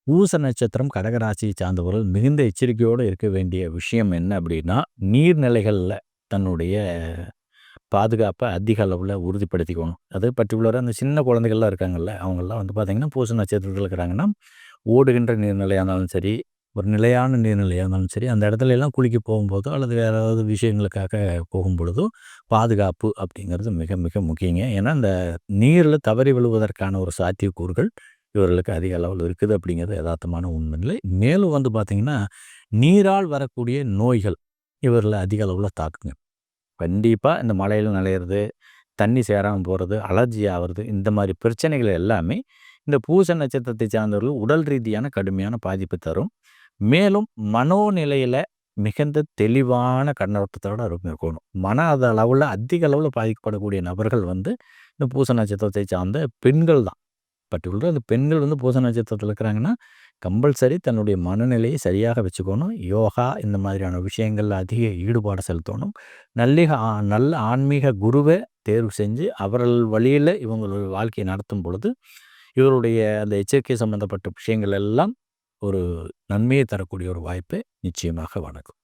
பூச நட்சத்திரம் கடகராசியை சார்ந்தவர்கள் மிகுந்த எச்சரிக்கையோடு இருக்க வேண்டிய விஷயம் என்ன அப்படின்னா, நீர்நிலைகள்ல தன்னுடைய பாதுகாப்பை அதிக அளவில் உறுதிப்படுத்திக்கணும். அது பர்டிகுலராக அந்த சின்ன குழந்தைகள்லாம் இருக்காங்கல்ல, அவங்கெல்லாம் வந்து பார்த்திங்கன்னா பூச நட்சத்திரத்தில் இருக்கிறாங்கன்னா, ஓடுகின்ற நீர்நிலையாக இருந்தாலும் சரி, ஒரு நிலையான நீர்நிலையாக இருந்தாலும் சரி, அந்த இடத்துல எல்லாம் குளிக்க போகும்போதோ அல்லது வேறு ஏதாவது விஷயங்களுக்காக போகும்பொழுதோ பாதுகாப்பு அப்படிங்கிறது மிக மிக முக்கியங்க. ஏன்னா இந்த நீரில் தவறி விழுவதற்கான ஒரு சாத்தியக்கூறுகள் இவர்களுக்கு அதிக அளவில் இருக்குது அப்படிங்கிறது யதார்த்தமான உண்மைநிலை. மேலும் வந்து பார்த்திங்கன்னா, நீரால் வரக்கூடிய நோய்கள் இவர்களை அதிக அளவில் தாக்குங்க. கண்டிப்பாக இந்த மழையில் நனையிறது, தண்ணி சேராமல் போகிறது, அலர்ஜி ஆகிறது, இந்த மாதிரி பிரச்சனைகள் எல்லாமே இந்த பூச நட்சத்திரத்தை சார்ந்தவர்கள் உடல் ரீதியான கடுமையான பாதிப்பு தரும். மேலும் மனோநிலையில் மிகுந்த தெளிவான கண்ணோட்டத்தோடு இருக்கணும். மன அளவில் அதிக அளவில் பாதிக்கப்படக்கூடிய நபர்கள் வந்து இந்த பூச நட்சத்திரத்தை சார்ந்த பெண்கள் தான். பர்டிகுலராக அந்த பெண்கள் வந்து பூச நட்சத்திரத்தில் இருக்கிறாங்கன்னா, கம்பல்சரி தன்னுடைய மனநிலையை சரியாக வச்சுக்கணும். யோகா இந்த மாதிரியான விஷயங்களில் அதிக ஈடுபாடு செலுத்தணும். நல்ல ஆன்மீக குருவை தேர்வு செஞ்சு அவர்கள் வழியில் இவங்களுடைய வாழ்க்கையை நடத்தும் பொழுது, இவருடைய அந்த எச்சரிக்கை சம்பந்தப்பட்ட விஷயங்கள் எல்லாம் ஒரு நன்மையை தரக்கூடிய ஒரு வாய்ப்பு நிச்சயமாக வணக்கம்.